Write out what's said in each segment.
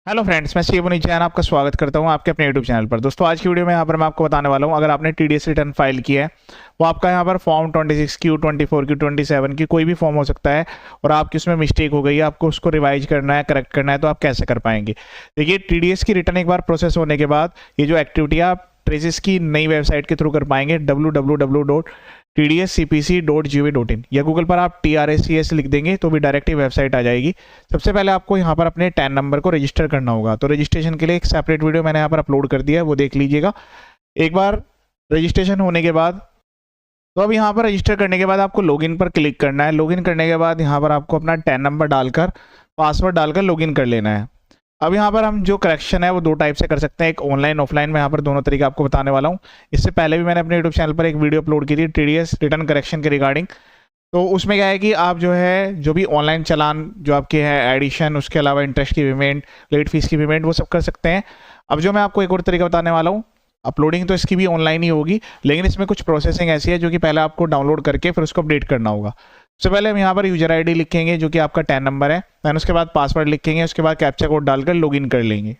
Hello friends, मैं शिव नीचान आपका स्वागत करता हूं आपके अपने यूट्यूब चैनल पर। दोस्तों, आज की वीडियो में यहाँ पर मैं आपको बताने वाला हूं, अगर आपने टीडीएस रिटर्न फाइल किया है, वो आपका यहाँ पर फॉर्म 26 की, 24 की, 27 की, कोई भी फॉर्म हो सकता है, और आपकी उसमें मिस्टेक हो गई है, आपको उसको रिवाइज करना है, करेक्ट करना है, तो आप कैसे कर पाएंगे। देखिए, टीडीएस की रिटर्न एक बार प्रोसेस होने के बाद ये जो एक्टिविटी आप ट्रेसिस की नई वेबसाइट के थ्रू कर पाएंगे, www.tdscpc.gov.in, या गूगल पर आप TRACS लिख देंगे तो भी डायरेक्ट ही वेबसाइट आ जाएगी। सबसे पहले आपको यहाँ पर अपने टैन नंबर को रजिस्टर करना होगा, तो रजिस्ट्रेशन के लिए एक सेपरेट वीडियो मैंने यहाँ पर अपलोड कर दिया है, वो देख लीजिएगा। एक बार रजिस्ट्रेशन होने के बाद, तो अब यहाँ पर रजिस्टर करने के बाद आपको लॉगिन पर क्लिक करना है। लॉगिन करने के बाद यहाँ पर आपको अपना टैन नंबर डालकर, पासवर्ड डालकर लॉगिन कर लेना है। अब यहाँ पर हम जो करेक्शन है वो दो टाइप से कर सकते हैं, एक ऑनलाइन ऑफलाइन। मैं यहाँ पर दोनों तरीके आपको बताने वाला हूँ। इससे पहले भी मैंने अपने यूट्यूब चैनल पर एक वीडियो अपलोड की थी टीडीएस रिटर्न करेक्शन के रिगार्डिंग। तो उसमें क्या है कि आप जो है जो भी ऑनलाइन चालान जो आपके हैं, एडिशन, उसके अलावा इंटरेस्ट की पेमेंट, लेट फीस की पेमेंट, वो सब कर सकते हैं। अब जो मैं आपको एक और तरीका बताने वाला हूँ, अपलोडिंग तो इसकी भी ऑनलाइन ही होगी, लेकिन इसमें कुछ प्रोसेसिंग ऐसी है जो कि पहले आपको डाउनलोड करके फिर उसको अपडेट करना होगा। सबसे पहले हम यहाँ पर यूजर आईडी लिखेंगे जो कि आपका टैन नंबर है, देन उसके बाद पासवर्ड लिखेंगे, उसके बाद कैप्चा कोड डालकर लॉगिन कर लेंगे,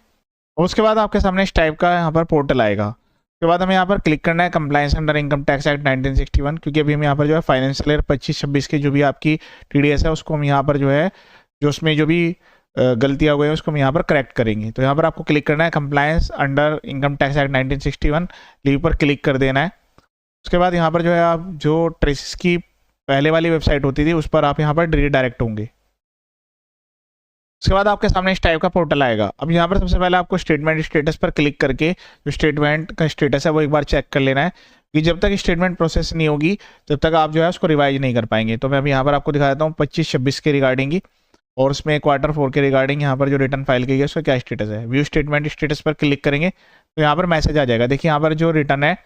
और उसके बाद आपके सामने इस टाइप का यहाँ पर पोर्टल आएगा। उसके बाद हमें यहाँ पर क्लिक करना है compliance under income tax act 1961, क्योंकि अभी हम यहाँ पर जो है फाइनेंशियल ईयर 25-26 की जो भी आपकी टीडीएस है उसको हम यहाँ पर जो है, जो उसमें जो भी गलतियाँ हो गई हैं उसको हम यहाँ पर करेक्ट करेंगे। तो यहाँ पर आपको क्लिक करना है compliance under income tax act 1961, leave पर क्लिक कर देना है। उसके बाद यहाँ पर जो है आप जो ट्रेसिस की पहले वाली वेबसाइट होती थी उस पर आप यहाँ पर डायरेक्ट होंगे। उसके बाद आपके सामने इस टाइप का पोर्टल आएगा। अब यहाँ पर सबसे पहले आपको स्टेटमेंट स्टेटस पर क्लिक करके जो स्टेटमेंट का स्टेटस है वो एक बार चेक कर लेना है, कि जब तक स्टेटमेंट प्रोसेस नहीं होगी तब तक आप जो है उसको रिवाइज नहीं कर पाएंगे। तो मैं अभी यहाँ पर आपको दिखा देता हूँ 25-26 के रिगार्डिंग ही, और उसमें Q4 के रिगार्डिंग यहाँ पर जो रिटर्न फाइल की है उसका क्या स्टेटस है। व्यू स्टेटमेंट स्टेटस पर क्लिक करेंगे तो यहाँ पर मैसेज आ जाएगा। देखिए, यहाँ पर जो रिटर्न है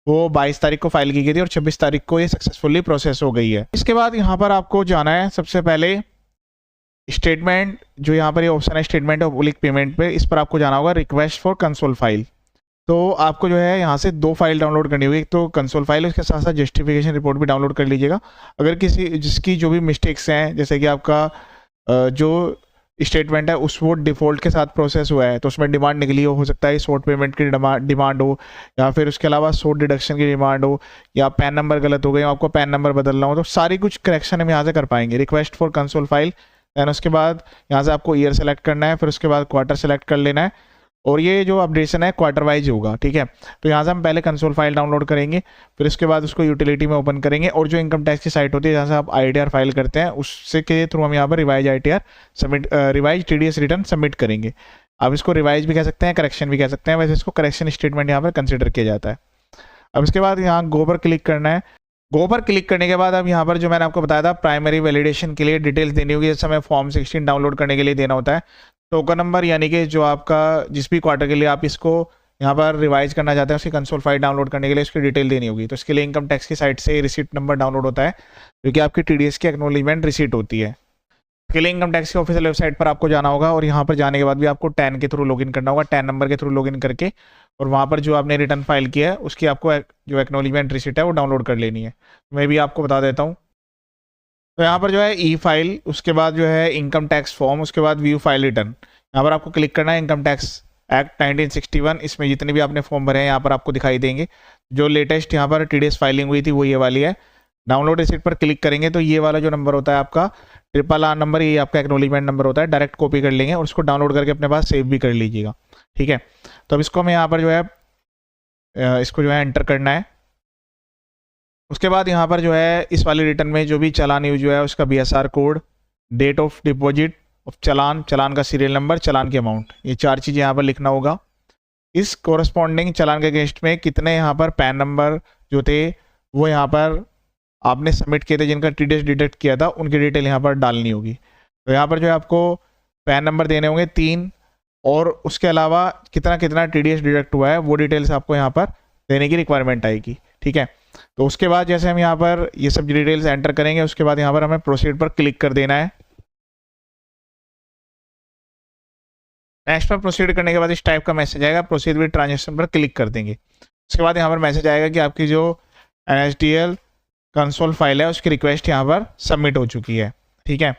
वो 22 तारीख को फाइल की गई थी और 26 तारीख को ये सक्सेसफुली प्रोसेस हो गई है। इसके बाद यहाँ पर आपको जाना है सबसे पहले स्टेटमेंट, जो यहाँ पर ये ऑप्शन है स्टेटमेंट ऑफ ओब्लिक पेमेंट पे, इस पर आपको जाना होगा रिक्वेस्ट फॉर कंसोल फाइल। तो आपको जो है यहाँ से दो फाइल डाउनलोड करनी होगी, एक तो कंसोल फाइल, उसके साथ साथ जस्टिफिकेशन रिपोर्ट भी डाउनलोड कर लीजिएगा। अगर किसी जिसकी जो भी मिस्टेक्स हैं, जैसे कि आपका जो स्टेटमेंट है उस वो डिफ़ॉल्ट के साथ प्रोसेस हुआ है तो उसमें डिमांड निकली हो सकता है शॉर्ट पेमेंट की डिमांड हो, या फिर उसके अलावा शॉर्ट डिडक्शन की डिमांड हो, या पैन नंबर गलत हो गए, आपको पैन नंबर बदलना हो, तो सारी कुछ करेक्शन हम यहाँ से कर पाएंगे। Request for console file, then उसके बाद यहाँ से आपको ईयर सेलेक्ट करना है, फिर उसके बाद क्वार्टर सेलेक्ट कर लेना है, और ये जो अपडेशन है क्वार्टर वाइज होगा। ठीक है, तो यहाँ से हम पहले कंसोल फाइल डाउनलोड करेंगे, फिर उसके बाद उसको यूटिलिटी में ओपन करेंगे, और जो इनकम टैक्स की साइट होती है जहाँ से आप ITR फाइल करते हैं उससे के थ्रू हम यहाँ पर revise ITR submit, revise TDS return submit करेंगे। अब इसको रिवाइज भी कह सकते हैं, करेक्शन भी कह सकते हैं, वैसे इसको करेक्शन स्टेटमेंट यहाँ पर कंसिडर किया जाता है। अब इसके बाद यहाँ गो पर क्लिक करना है। गो पर क्लिक करने के बाद अब यहाँ पर जो मैंने आपको बताया था प्राइमरी वैलिडेशन के लिए डिटेल्स देनी होगी, जैसे हमें फॉर्म 16 डाउनलोड करने के लिए देना होता है टोकन नंबर, यानी कि जो आपका जिस भी क्वार्टर के लिए आप इसको यहाँ पर रिवाइज करना चाहते हैं उसकी कंसोल फाइल डाउनलोड करने के लिए उसकी डिटेल देनी होगी। तो इसके लिए इनकम टैक्स की साइट से रिसीट नंबर डाउनलोड होता है, जो कि आपकी TDS की एक्नॉलेजमेंट रिसीट होती है। इसके लिए इनकम टैक्स की ऑफिशियल वेबसाइट पर आपको जाना होगा, और यहाँ पर जाने के बाद भी आपको टैन के थ्रू लॉगिन करना होगा, टैन नंबर के थ्रू लॉगिन करके, और वहाँ पर जो आपने रिटर्न फाइल किया है उसकी आपको जो एक्नॉलेजमेंट रिसीट है वो डाउनलोड कर लेनी है। मैं भी आपको बता देता हूँ। तो यहाँ पर जो है ई फाइल, उसके बाद जो है इनकम टैक्स फॉर्म, उसके बाद व्यू फाइल रिटर्न, यहाँ पर आपको क्लिक करना है। इनकम टैक्स एक्ट 1961, इसमें जितने भी आपने फॉर्म भरे हैं यहाँ पर आपको दिखाई देंगे। जो लेटेस्ट यहाँ पर TDS फाइलिंग हुई थी वो ये वाली है। डाउनलोड रिसीट पर क्लिक करेंगे तो ये वाला जो नंबर होता है आपका RRR नंबर, ये आपका एक्नॉलेजमेंट नंबर होता है, डायरेक्ट कॉपी कर लेंगे और उसको डाउनलोड करके अपने पास सेव भी कर लीजिएगा। ठीक है, तो अब इसको हमें यहाँ पर जो है इसको जो है एंटर करना है। उसके बाद यहाँ पर जो है इस वाली रिटर्न में जो भी चालान यूज हुआ है उसका BSR code, date of deposit of challan, challan का सीरियल नंबर, चालान की अमाउंट, ये चार चीज़ें यहाँ पर लिखना होगा। इस कोरस्पॉन्डिंग चालान के अगेंस्ट में कितने यहाँ पर पैन नंबर जो थे वो यहाँ पर आपने सबमिट किए थे, जिनका TDS डिडक्ट किया था, उनकी डिटेल यहाँ पर डालनी होगी। तो यहाँ पर जो है आपको पैन नंबर देने होंगे 3, और उसके अलावा कितना कितना TDS डिडक्ट हुआ है वो डिटेल्स आपको यहाँ पर देने की रिक्वायरमेंट आएगी। ठीक है, तो उसके बाद जैसे हम यहाँ पर ये सब डिटेल्स एंटर करेंगे उसके बाद यहाँ पर हमें प्रोसीड पर क्लिक कर देना है। नेक्स्ट पर प्रोसीड करने के बाद इस टाइप का मैसेज आएगा, प्रोसीड विद ट्रांजेक्शन पर क्लिक कर देंगे। उसके बाद यहाँ पर मैसेज आएगा कि आपकी जो NSDL कंसोल फाइल है उसकी रिक्वेस्ट यहाँ पर सबमिट हो चुकी है। ठीक है,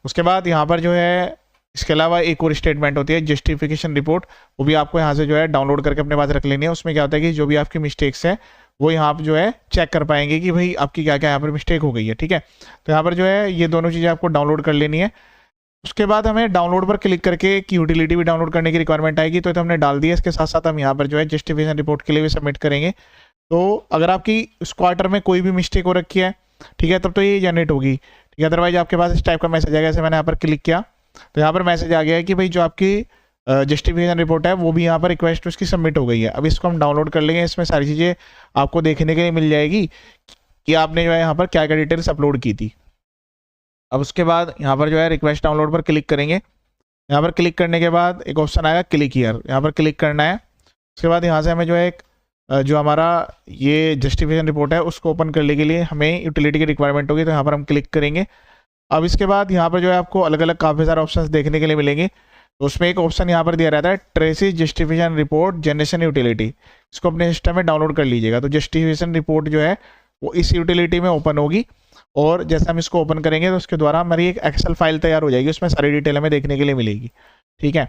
उसके बाद यहाँ पर जो है इसके अलावा एक और स्टेटमेंट होती है जस्टिफिकेशन रिपोर्ट, वो भी आपको यहाँ से जो है डाउनलोड करके अपने पास रख लेनी है। उसमें क्या होता है कि जो भी आपकी मिस्टेक्स है वो यहाँ पर जो है चेक कर पाएंगे कि भाई आपकी क्या क्या यहाँ पर मिस्टेक हो गई है, ठीक है। तो यहाँ पर जो है ये दोनों चीज़ें आपको डाउनलोड कर लेनी है। उसके बाद हमें डाउनलोड पर क्लिक करके कि यूटिलिटी भी डाउनलोड करने की रिक्वायरमेंट आएगी, तो हमने डाल दिया। इसके साथ साथ हम यहाँ पर जो है जस्टिफिकेशन रिपोर्ट के लिए भी सबमिट करेंगे। तो अगर आपकी इस क्वार्टर में कोई भी मिस्टेक हो रखी है, ठीक है, तब तो ये जनरेट होगी, ठीक है। अदरवाइज आपके पास इस टाइप का मैसेज आएगा, जैसे मैंने यहाँ पर क्लिक किया तो यहाँ पर मैसेज आ गया है कि भाई जो आपकी जस्टिफिकेशन रिपोर्ट है वो भी यहाँ पर रिक्वेस्ट उसकी सबमिट हो गई है। अब इसको हम डाउनलोड कर लेंगे। इसमें सारी चीज़ें आपको देखने के लिए मिल जाएगी कि आपने जो है यहाँ पर क्या क्या डिटेल्स अपलोड की थी। अब उसके बाद यहाँ पर जो है रिक्वेस्ट डाउनलोड पर क्लिक करेंगे। यहाँ पर क्लिक करने के बाद एक ऑप्शन आएगा क्लिक हियर, यहाँ पर क्लिक करना है। उसके बाद यहाँ से हमें जो है एक जो हमारा ये जस्टिफिकेशन रिपोर्ट है उसको ओपन करने के लिए हमें यूटिलिटी की रिक्वायरमेंट होगी, तो यहाँ पर हम क्लिक करेंगे। अब इसके बाद यहाँ पर जो है आपको अलग अलग काफ़ी सारे ऑप्शंस देखने के लिए मिलेंगे। तो उसमें एक ऑप्शन यहाँ पर दिया रहता है traces justification report generation utility, इसको अपने सिस्टम में डाउनलोड कर लीजिएगा। तो जस्टिफिकेशन रिपोर्ट जो है वो इस यूटिलिटी में ओपन होगी, और जैसे हम इसको ओपन करेंगे तो उसके द्वारा हमारी एक एक्सेल फाइल तैयार हो जाएगी, उसमें सारी डिटेल हमें देखने के लिए मिलेगी, ठीक है।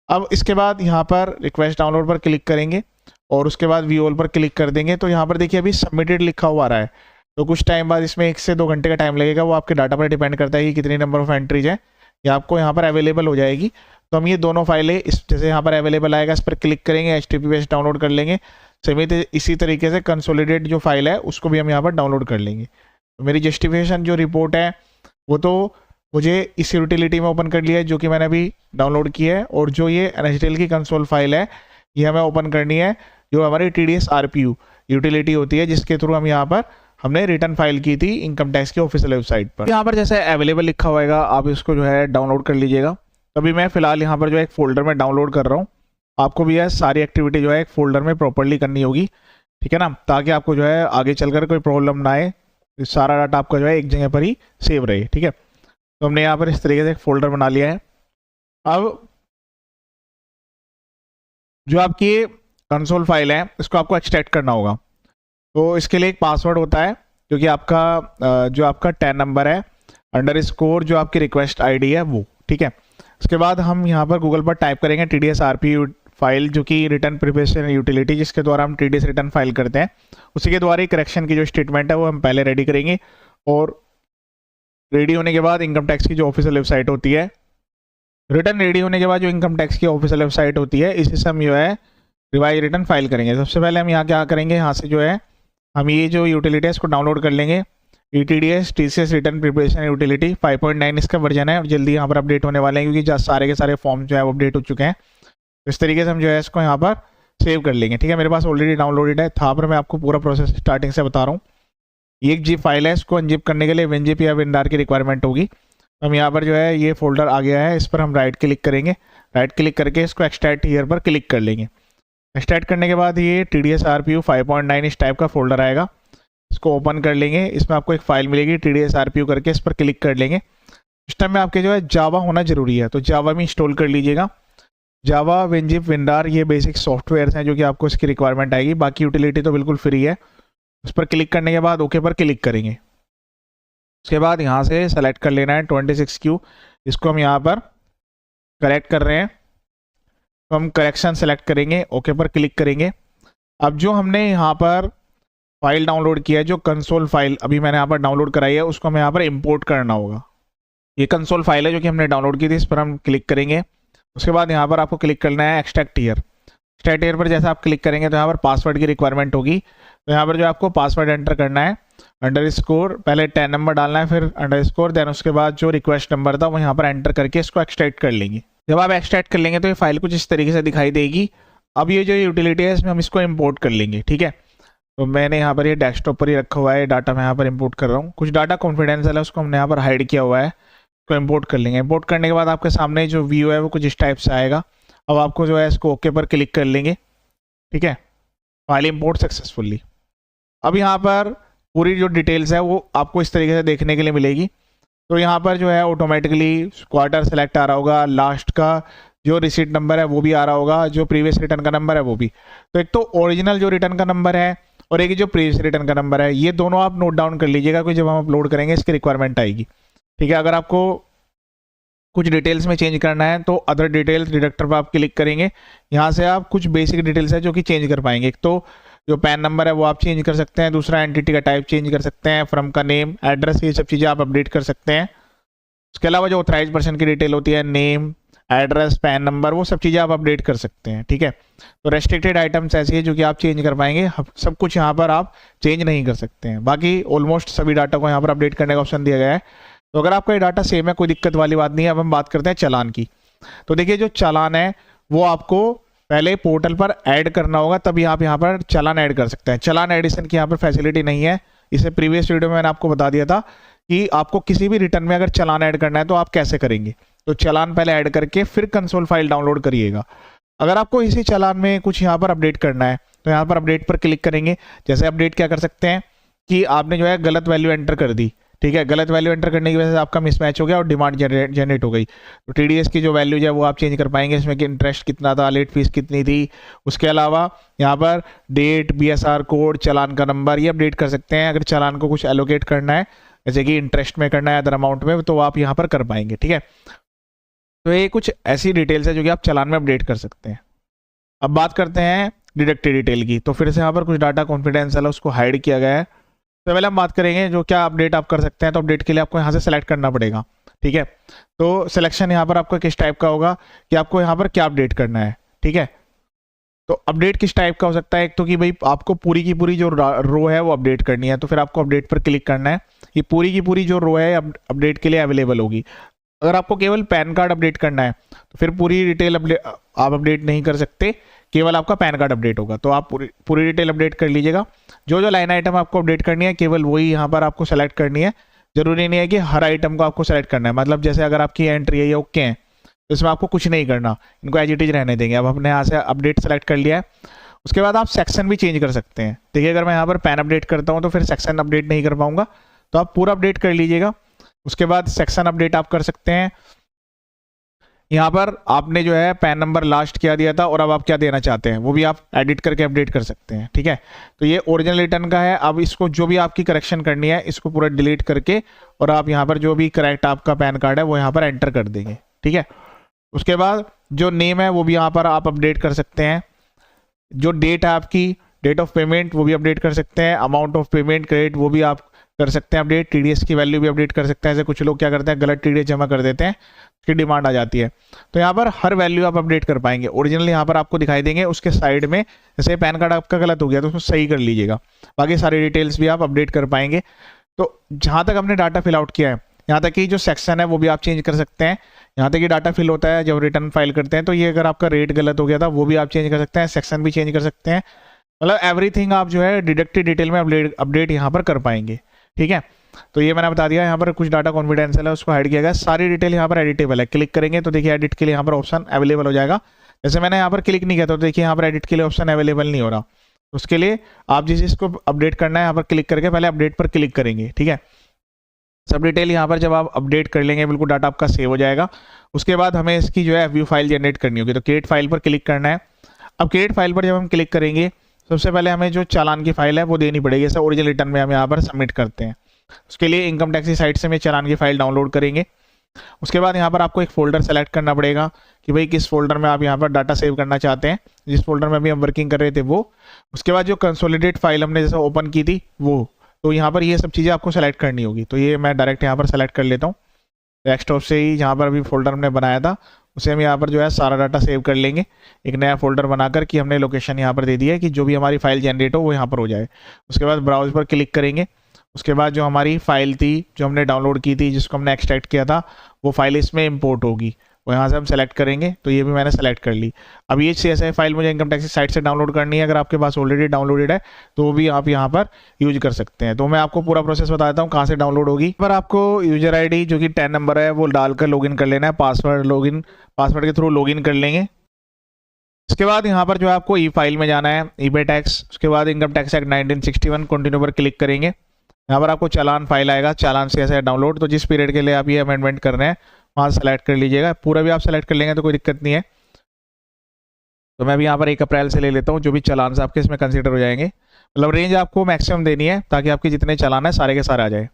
अब इसके बाद यहाँ पर रिक्वेस्ट डाउनलोड पर क्लिक करेंगे और उसके बाद व्यू ऑल पर क्लिक कर देंगे। तो यहाँ पर देखिए अभी सबमिटेड लिखा हुआ आ रहा है, तो कुछ टाइम बाद इसमें 1 से 2 घंटे का टाइम लगेगा। वो आपके डाटा पर डिपेंड करता है कि कितनी नंबर ऑफ एंट्रीज है, ये आपको यहाँ पर अवेलेबल हो जाएगी। तो हम ये दोनों फाइलें इस जैसे यहाँ पर अवेलेबल आएगा इस पर क्लिक करेंगे, HTTPS डाउनलोड कर लेंगे। सभी इसी तरीके से कंसोलिडेट जो फाइल है उसको भी हम यहाँ पर डाउनलोड कर लेंगे। तो मेरी जस्टिफिकेशन जो रिपोर्ट है वो तो मुझे इस यूटिलिटी में ओपन कर लिया है जो कि मैंने अभी डाउनलोड की है, और जो ये NHDL की कंसोल फाइल है ये हमें ओपन करनी है, जो हमारी TDS RPU यूटिलिटी होती है, जिसके थ्रू हम यहाँ पर हमने रिटर्न फाइल की थी इनकम टैक्स की ऑफिशियल वेबसाइट पर। यहाँ पर जैसे अवेलेबल लिखा होगा आप इसको जो है डाउनलोड कर लीजिएगा। अभी मैं फिलहाल यहाँ पर जो है एक फोल्डर में डाउनलोड कर रहा हूँ। आपको भी यह सारी एक्टिविटी जो है एक फोल्डर में प्रॉपरली करनी होगी, ठीक है ना, ताकि आपको जो है आगे चलकर कोई प्रॉब्लम ना आए, सारा डाटा आपका जो है एक जगह पर ही सेव रहे, ठीक है। तो हमने यहाँ पर इस तरीके से एक फोल्डर बना लिया है। अब जो आपकी कंसोल फाइल है इसको आपको एक्सट्रैक्ट करना होगा। तो इसके लिए एक पासवर्ड होता है जो कि आपका जो आपका 10 नंबर है _ जो आपकी रिक्वेस्ट आईडी है वो, ठीक है। उसके बाद हम यहाँ पर गूगल पर टाइप करेंगे TDS RPU फाइल, जो कि रिटर्न प्रिपरेशन यूटिलिटी, जिसके द्वारा हम TDS रिटर्न फाइल करते हैं। उसी के द्वारा ही करेक्शन की जो स्टेटमेंट है वो हम पहले रेडी करेंगे, और रेडी होने के बाद इनकम टैक्स की जो ऑफिशियल वेबसाइट होती है, रिटर्न रेडी होने के बाद जो इनकम टैक्स की ऑफिशियल वेबसाइट होती है, इसी से हम जो है रिवाइज रिटर्न फाइल करेंगे। सबसे पहले हम यहाँ क्या करेंगे, यहाँ से जो है हम ये जो यूटिलिटी है इसको डाउनलोड कर लेंगे। TDS TCS return preparation utility 5.9 इसका वर्जन है, और जल्दी यहाँ पर अपडेट होने वाले हैं क्योंकि सारे के सारे फॉर्म जो है वो अपडेट हो चुके हैं। तो इस तरीके से हम जो है इसको यहाँ पर सेव कर लेंगे, ठीक है। मेरे पास ऑलरेडी डाउनलोडेड है था, पर मैं आपको पूरा प्रोसेस स्टार्टिंग से बता रहा हूँ। ये एक zip फाइल है, इसको अनजिप करने के लिए WinZip या WinRAR की रिक्वायरमेंट होगी। हम यहाँ पर जो है ये फोल्डर आ गया है, इस पर हम राइट क्लिक करेंगे, राइट क्लिक करके इसको एक्सट्रैक्ट हियर पर क्लिक कर लेंगे। एक्सट्रैक्ट करने के बाद ये TDS RPU 5.9 इस टाइप का फोल्डर आएगा, इसको ओपन कर लेंगे। इसमें आपको एक फाइल मिलेगी TDS RPU करके, इस पर क्लिक कर लेंगे। इस टाइम में आपके जो है जावा होना जरूरी है, तो जावा में इंस्टॉल कर लीजिएगा। जावा, WinZip, WinRAR ये बेसिक सॉफ्टवेयर हैं जो कि आपको इसकी रिक्वायरमेंट आएगी। बाकी यूटिलिटी तो बिल्कुल फ्री है। उस पर क्लिक करने के बाद ओके पर क्लिक करेंगे। उसके बाद यहाँ से सेलेक्ट कर लेना है 26Q, इसको हम यहाँ पर करेक्ट कर रहे हैं, तो हम करेक्शन सेलेक्ट करेंगे, ओके पर क्लिक करेंगे। अब जो हमने यहाँ पर फाइल डाउनलोड किया है, जो कंसोल फाइल अभी मैंने यहाँ पर डाउनलोड कराई है, उसको हमें यहाँ पर इंपोर्ट करना होगा। ये कंसोल फाइल है जो कि हमने डाउनलोड की थी, इस पर हम क्लिक करेंगे। उसके बाद यहाँ पर आपको क्लिक करना है एक्सट्रैक्ट हियर। एक्सट्रैक्ट हियर पर जैसे आप क्लिक करेंगे तो यहाँ पर पासवर्ड की रिक्वायरमेंट होगी। तो यहाँ पर जो आपको पासवर्ड एंटर करना है, _ पहले 10 नंबर डालना है, फिर _ देन उसके बाद जो रिक्वेस्ट नंबर था वो यहाँ पर एंटर करके इसको एक्सट्रैक्ट कर लेंगे। जब आप एक्सट्रैक्ट कर लेंगे तो ये फाइल कुछ इस तरीके से दिखाई देगी। अब ये जो यूटिलिटी है इसमें हम इसको इंपोर्ट कर लेंगे, ठीक है। तो मैंने यहाँ पर ये डेस्कटॉप पर ही रखा हुआ है डाटा, मैं यहाँ पर इंपोर्ट कर रहा हूँ। कुछ डाटा कॉन्फिडेंशियल है, उसको हमने यहाँ पर हाइड किया हुआ है, उसको इंपोर्ट कर लेंगे। इंपोर्ट करने के बाद आपके सामने जो व्यू है वो कुछ इस टाइप से आएगा। अब आपको जो है इसको ओके पर क्लिक कर लेंगे, ठीक है। File import successfully. अब यहाँ पर पूरी जो डिटेल्स है वो आपको इस तरीके से देखने के लिए मिलेगी। तो यहाँ पर जो है ऑटोमेटिकली क्वार्टर सेलेक्ट आ रहा होगा, लास्ट का जो रिसीट नंबर है वो भी आ रहा होगा, जो प्रीवियस रिटर्न का नंबर है वो भी। तो एक तो ओरिजिनल जो रिटर्न का नंबर है और एक जो प्रीवियस रिटर्न का नंबर है, ये दोनों आप नोट डाउन कर लीजिएगा, क्योंकि जब हम अपलोड करेंगे इसकी रिक्वायरमेंट आएगी, ठीक है। अगर आपको कुछ डिटेल्स में चेंज करना है तो अदर डिटेल्स डिडक्टर पर आप क्लिक करेंगे। यहाँ से आप कुछ बेसिक डिटेल्स है जो कि चेंज कर पाएंगे। एक तो जो पैन नंबर है वो आप चेंज कर सकते हैं, दूसरा एंटिटी का टाइप चेंज कर सकते हैं, फ्रॉम का नेम, एड्रेस, ये सब चीज़ें आप अपडेट कर सकते हैं। उसके अलावा जो ऑथराइज पर्सन की डिटेल होती है, नेम, एड्रेस, पैन नंबर, वो सब चीज़ें आप अपडेट कर सकते हैं। ठीक है, तो रेस्ट्रिक्टेड आइटम्स ऐसी है जो कि आप चेंज कर पाएंगे, सब कुछ यहाँ पर आप चेंज नहीं कर सकते हैं। बाकी ऑलमोस्ट सभी डाटा को यहाँ पर अपडेट करने का ऑप्शन दिया गया है। तो अगर आपका ये डाटा सेम है, कोई दिक्कत वाली बात नहीं है। अब हम बात करते हैं चालान की। तो देखिए जो चालान है वो आपको पहले पोर्टल पर ऐड करना होगा, तभी आप यहाँ पर चालान ऐड कर सकते हैं। चालान एडिशन की यहाँ पर फैसिलिटी नहीं है। इसे प्रीवियस वीडियो में मैंने आपको बता दिया था कि आपको किसी भी रिटर्न में अगर चालान ऐड करना है तो आप कैसे करेंगे। तो चालान पहले ऐड करके फिर कंसोल फाइल डाउनलोड करिएगा। अगर आपको इसी चालान में कुछ यहाँ पर अपडेट करना है तो यहाँ पर अपडेट पर क्लिक करेंगे। जैसे अपडेट क्या कर सकते हैं कि आपने जो है गलत वैल्यू एंटर कर दी, ठीक है, गलत वैल्यू एंटर करने की वजह से आपका मिसमैच हो गया और डिमांड जनरेट हो गई। तो टीडीएस की जो वैल्यू है वो आप चेंज कर पाएंगे, इसमें कि इंटरेस्ट कितना था, लेट फीस कितनी थी। उसके अलावा यहाँ पर डेट, बीएसआर कोड, चालान का नंबर, ये अपडेट कर सकते हैं। अगर चालान को कुछ एलोकेट करना है, जैसे कि इंटरेस्ट में करना है, अदर अमाउंट में, तो आप यहाँ पर कर पाएंगे। ठीक है, तो ये कुछ ऐसी डिटेल्स है जो कि आप चालान में अपडेट कर सकते हैं। अब बात करते हैं डिडक्टेड डिटेल की। तो फिर से यहाँ पर कुछ डाटा कॉन्फिडेंशियल है, उसको हाइड किया गया है। तो पहले हम बात करेंगे जो क्या अपडेट आप कर सकते हैं। तो अपडेट के लिए आपको यहाँ से सेलेक्ट करना पड़ेगा। ठीक है, तो सिलेक्शन यहाँ पर आपको किस टाइप का होगा कि आपको यहाँ पर क्या अपडेट करना है। ठीक है, तो अपडेट किस टाइप का हो सकता है, एक तो कि भाई आपको पूरी की पूरी जो रो है वो अपडेट करनी है, तो फिर आपको अपडेट पर क्लिक करना है। ये पूरी की पूरी जो रो है अपडेट के लिए अवेलेबल होगी। अगर आपको केवल पैन कार्ड अपडेट करना है तो फिर पूरी डिटेल आप अपडेट नहीं कर सकते, केवल आपका पैन कार्ड अपडेट होगा। तो आप पूरी डिटेल अपडेट कर लीजिएगा। जो जो लाइन आइटम आपको अपडेट करनी है केवल वही यहाँ पर आपको सेलेक्ट करनी है। जरूरी नहीं है कि हर आइटम को आपको सेलेक्ट करना है। मतलब जैसे अगर आपकी एंट्री है ये ओके है तो इसमें आपको कुछ नहीं करना, इनको एज इट इज रहने देंगे। अब हमने यहाँ से अपडेट सेलेक्ट कर लिया है। उसके बाद आप सेक्शन भी चेंज कर सकते हैं। देखिए अगर मैं यहाँ पर पैन अपडेट करता हूँ तो फिर सेक्शन अपडेट नहीं कर पाऊंगा, तो आप पूरा अपडेट कर लीजिएगा। उसके बाद सेक्शन अपडेट आप कर सकते हैं। यहाँ पर आपने जो है पैन नंबर लास्ट क्या दिया था और अब आप क्या देना चाहते हैं वो भी आप एडिट करके अपडेट कर सकते हैं। ठीक है, तो ये ओरिजिनल रिटर्न का है। अब इसको जो भी आपकी करेक्शन करनी है इसको पूरा डिलीट करके और आप यहाँ पर जो भी करेक्ट आपका पैन कार्ड है वो यहाँ पर एंटर कर देंगे। ठीक है, उसके बाद जो नेम है वो भी यहाँ पर आप अपडेट कर सकते हैं। जो डेट है आपकी, डेट ऑफ पेमेंट, वो भी अपडेट कर सकते हैं। अमाउंट ऑफ पेमेंट क्रेडिट वो भी आप कर सकते हैं अपडेट। टीडीएस की वैल्यू भी अपडेट कर सकते हैं। ऐसे कुछ लोग क्या करते हैं गलत टीडीएस जमा कर देते हैं, उसकी डिमांड आ जाती है। तो यहाँ पर हर वैल्यू आप अपडेट कर पाएंगे। ओरिजिनल यहाँ पर आपको दिखाई देंगे, उसके साइड में जैसे पैन कार्ड आपका गलत हो गया तो उसको सही कर लीजिएगा। बाकी सारी डिटेल्स भी आप अपडेट कर पाएंगे। तो जहाँ तक हमने डाटा फिल आउट किया है, यहाँ तक कि जो सेक्शन है वो भी आप चेंज कर सकते हैं। यहाँ तक कि डाटा फिल होता है जब रिटर्न फाइल करते हैं, तो ये अगर आपका रेट गलत हो गया था वो भी आप चेंज कर सकते हैं, सेक्शन भी चेंज कर सकते हैं। मतलब एवरीथिंग आप जो है डिडक्टेड डिटेल में अपडेट यहाँ पर कर पाएंगे। ठीक है, तो ये मैंने बता दिया। यहाँ पर कुछ डाटा कॉन्फिडेंशियल है उसको हाइड किया गया। सारी डिटेल यहाँ पर एडिटेबल है। क्लिक करेंगे तो देखिए एडिट के लिए यहाँ पर ऑप्शन अवेलेबल हो जाएगा। जैसे मैंने यहाँ पर क्लिक नहीं किया तो देखिए यहाँ पर एडिट के लिए ऑप्शन अवेलेबल नहीं हो रहा। उसके लिए आप जिस चीज़ को अपडेट करना है यहाँ पर क्लिक करके पहले अपडेट पर क्लिक करेंगे। ठीक है, सब डिटेल यहाँ पर जब आप अपडेट कर लेंगे बिल्कुल डाटा आपका सेव हो जाएगा। उसके बाद हमें इसकी जो है व्यू फाइल जनरेट करनी होगी। तो क्रिएट फाइल पर क्लिक करना है। अब क्रिएट फाइल पर जब हम क्लिक करेंगे सबसे पहले हमें जो चालान की फाइल है वो देनी पड़ेगी। जैसे ओरिजिनल रिटर्न में हम यहाँ पर सबमिट करते हैं। उसके लिए इनकम टैक्स की साइट से हमें चालान की फाइल डाउनलोड करेंगे। उसके बाद यहाँ पर आपको एक फोल्डर सेलेक्ट करना पड़ेगा कि भाई किस फोल्डर में आप यहाँ पर डाटा सेव करना चाहते हैं, जिस फोल्डर में अभी हम वर्किंग कर रहे थे वो। उसके बाद जो कंसोलिडेट फाइल हमने जैसे ओपन की थी वो, तो यहाँ पर ये सब चीज़ें आपको सेलेक्ट करनी होगी। तो ये मैं डायरेक्ट यहाँ पर सेलेक्ट कर लेता हूँ। डेस्कटॉप से ही जहाँ पर अभी फोल्डर हमने बनाया था उसे हम यहाँ पर जो है सारा डाटा सेव कर लेंगे एक नया फोल्डर बनाकर, कि हमने लोकेशन यहाँ पर दे दी है कि जो भी हमारी फाइल जनरेट हो वो यहाँ पर हो जाए। उसके बाद ब्राउज पर क्लिक करेंगे। उसके बाद जो हमारी फाइल थी जो हमने डाउनलोड की थी जिसको हमने एक्सट्रैक्ट किया था वो फाइल इसमें इंपोर्ट होगी, वो यहाँ से हम सेलेक्ट करेंगे। तो ये भी मैंने सेलेक्ट कर ली। अब ये CSV फाइल मुझे इनकम टैक्स साइट से डाउनलोड करनी है। अगर आपके पास ऑलरेडी डाउनलोडेड है तो वो भी आप यहाँ पर यूज कर सकते हैं। तो मैं आपको पूरा प्रोसेस बताता हूँ कहाँ से डाउनलोड होगी। पर आपको यूजर ID जो कि 10 नंबर है वो डालकर लॉगिन कर लेना है। पासवर्ड के थ्रू लॉगिन कर लेंगे। इसके बाद यहाँ पर जो है आपको ई फाइल में जाना है, ई-पे टैक्स। उसके बाद इनकम टैक्स एक्ट 1961 कंटिन्यू पर क्लिक करेंगे। यहाँ पर आपको चालान फाइल आएगा, चालान CSV डाउनलोड। तो जिस पीरियड के लिए आप ये अमेंडमेंट कर रहे हैं वहाँ सेलेक्ट कर लीजिएगा। पूरा भी आप सेलेक्ट कर लेंगे तो कोई दिक्कत नहीं है। तो मैं भी यहाँ पर 1 अप्रैल से ले लेता हूँ, जो भी चालान से आपके इसमें कंसीडर हो जाएंगे। मतलब रेंज आपको मैक्सिमम देनी है ताकि आपके जितने चालान है सारे के सारे आ जाए।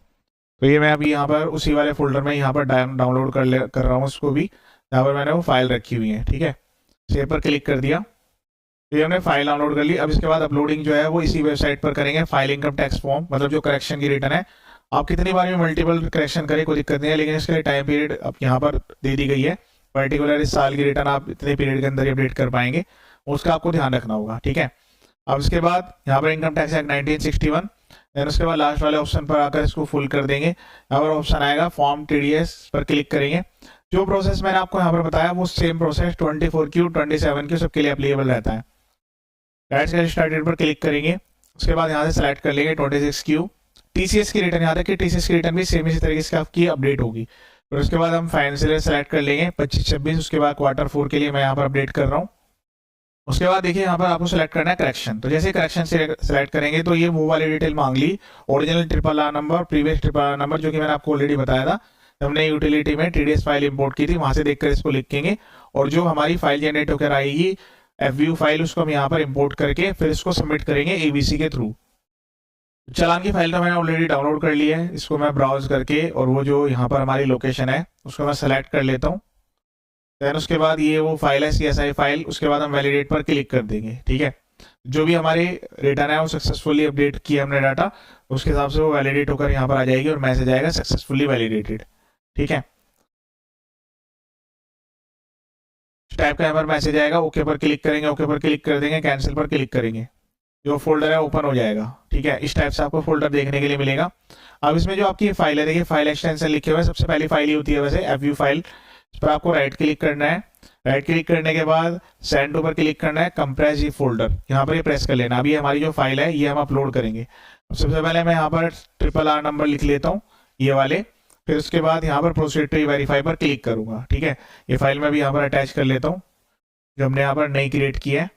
तो ये मैं अभी यहाँ पर उसी वाले फोल्डर में यहाँ पर डाउनलोड कर रहा हूँ उसको भी, यहाँ पर मैंने वो फाइल रखी हुई है। ठीक है, सेव पर क्लिक कर दिया, तो ये हमने फाइल डाउनलोड कर ली। अब इसके बाद अपलोडिंग जो है वो इसी वेबसाइट पर करेंगे, फाइल इनकम टैक्स फॉर्म, मतलब जो करेक्शन की रिटर्न है। आप कितनी बार में मल्टीपल करेक्शन करें कोई दिक्कत नहीं है, लेकिन इसके लिए टाइम पीरियड अब यहाँ पर दे दी गई है। पर्टिकुलर इस साल की रिटर्न आप इतने पीरियड के अंदर अपडेट कर पाएंगे, उसका आपको ध्यान रखना होगा। ठीक है, अब इसके बाद यहाँ पर इनकम टैक्स एक्ट 1961, देन उसके बाद लास्ट वाले ऑप्शन पर आकर इसको फुल कर देंगे। यहाँ पर ऑप्शन आएगा फॉर्म TDS पर क्लिक करेंगे। जो प्रोसेस मैंने आपको यहाँ पर बताया वो सेम प्रोसेस 24Q 27Q सबके लिए अप्लीकेबल रहता है। राइट स्टार्टेड पर क्लिक करेंगे, उसके बाद यहाँ से सेलेक्ट कर लेंगे 26Q। TCS की रिटर्न, यहाँ तक कि TCS की रिटर्न भी सेम इसी तरीके से आपकी अपडेट होगी। फिर उसके बाद हम फाइनेंशियल सेलेक्ट कर लेंगे 25-26, उसके बाद Q4 के लिए मैं यहाँ पर अपडेट कर रहा हूँ। उसके बाद देखिए यहाँ पर आपको सेलेक्ट करना है करेक्शन। तो जैसे करेक्शन सेलेक्ट करेंगे तो ये वो वाली डिटेल मांग ली, original RRR number, previous RRR number, जो कि मैंने आपको ऑलरेडी बताया था। हमने यूटिलिटी में TDS फाइल इंपोर्ट की थी, वहां से देखकर इसको लिखेंगे, और जो हमारी फाइल जनरेट होकर आएगी FVU फाइल, उसको हम यहाँ पर इंपोर्ट करके फिर इसको सबमिट करेंगे ABC के थ्रू। चालान की फाइल तो मैंने ऑलरेडी डाउनलोड कर ली है, इसको मैं ब्राउज करके और वो जो यहाँ पर हमारी लोकेशन है उसको मैं सेलेक्ट कर लेता हूँ। देन उसके बाद ये वो फाइल है CSI फाइल, उसके बाद हम वैलिडेट पर क्लिक कर देंगे। ठीक है, जो भी हमारी रिटर्न है वो सक्सेसफुली अपडेट किया हमने डाटा, उसके हिसाब से वो वैलिडेट होकर यहाँ पर आ जाएगी और मैसेज आएगा सक्सेसफुली वैलिडेटेड। ठीक है, इस टाइप का यहाँ पर मैसेज आएगा। ओके पर क्लिक करेंगे, ओके पर क्लिक कर देंगे, कैंसिल पर क्लिक करेंगे, जो फोल्डर है ओपन हो जाएगा। ठीक है, इस टाइप से आपको फोल्डर देखने के लिए मिलेगा। अब इसमें जो आपकी फाइल है, देखिए फाइल एक्सटेंशन लिखे हुए हैं, सबसे पहली फाइल ही होती है वैसे FVU फाइल। इस पर आपको राइट क्लिक करना है, राइट क्लिक करने के बाद सेंड पर क्लिक करना है, कंप्रेस ये फोल्डर, यहाँ पर ये प्रेस कर लेना। अभी हमारी जो फाइल है ये हम अपलोड करेंगे। सबसे पहले मैं यहाँ पर RRR नंबर लिख लेता हूँ, ये वाले, फिर उसके बाद यहाँ पर प्रोसीड टू वेरीफाई पर क्लिक करूंगा। ठीक है, ये फाइल मैं भी यहाँ पर अटैच कर लेता हूँ जो हमने यहाँ पर नई क्रिएट की है।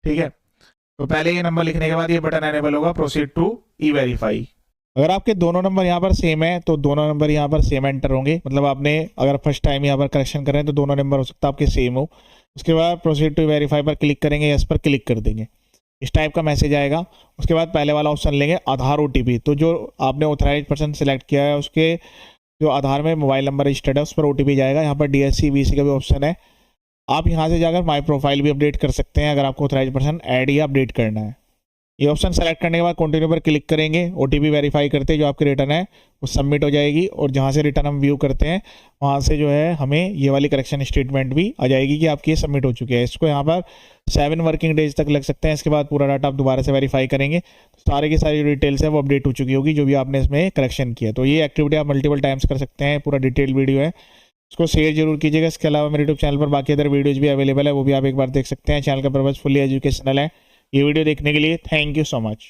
ठीक है, तो पहले ये नंबर लिखने के बाद ये बटन एनेबल होगा, प्रोसीड टू E-वेरीफाई। अगर आपके दोनों नंबर यहाँ पर सेम है तो दोनों नंबर यहाँ पर सेम एंटर होंगे, मतलब आपने अगर फर्स्ट टाइम यहाँ पर करेक्शन कर रहे हैं तो दोनों नंबर हो सकता है आपके सेम हो। उसके बाद प्रोसीड टू वेरीफाई पर क्लिक करेंगे, यस पर क्लिक कर देंगे, इस टाइप का मैसेज आएगा। उसके बाद पहले वाला ऑप्शन लेंगे आधार OTP, तो जो आपने ऑथराइज पर्सन सेलेक्ट किया है उसके जो आधार में मोबाइल नंबर रजिस्टर्ड है उस पर OTP जाएगा। यहाँ पर DSC BC का भी ऑप्शन है, आप यहाँ से जाकर माई प्रोफाइल भी अपडेट कर सकते हैं अगर आपको ऑथराइज पर्सन ऐड या अपडेट करना है। ये ऑप्शन सेलेक्ट करने के बाद कंटिन्यू पर क्लिक करेंगे, OTP वेरीफाई करते जो आपकी रिटर्न है वो सबमिट हो जाएगी, और जहाँ से रिटर्न हम व्यू करते हैं वहाँ से जो है हमें ये वाली करेक्शन स्टेटमेंट भी आ जाएगी कि आपकी ये सबमिट हो चुकी है। इसको यहाँ पर 7 वर्किंग डेज तक लग सकते हैं। इसके बाद पूरा डाटा आप दोबारा से वेरीफाई करेंगे, सारे की सारी डिटेल्स है वो अपडेट हो चुकी होगी जो भी आपने इसमें करेक्शन किया। तो ये एक्टिविटी आप मल्टीपल टाइम्स कर सकते हैं, पूरा डिटेल वीडियो है, इसको शेयर जरूर कीजिएगा। इसके अलावा मेरे यूट्यूब चैनल पर बाकी अदर वीडियोज भी अवेलेबल है, वो भी आप एक बार देख सकते हैं। चैनल का पर्पज फुली एजुकेशनल है। ये वीडियो देखने के लिए थैंक यू सो मच।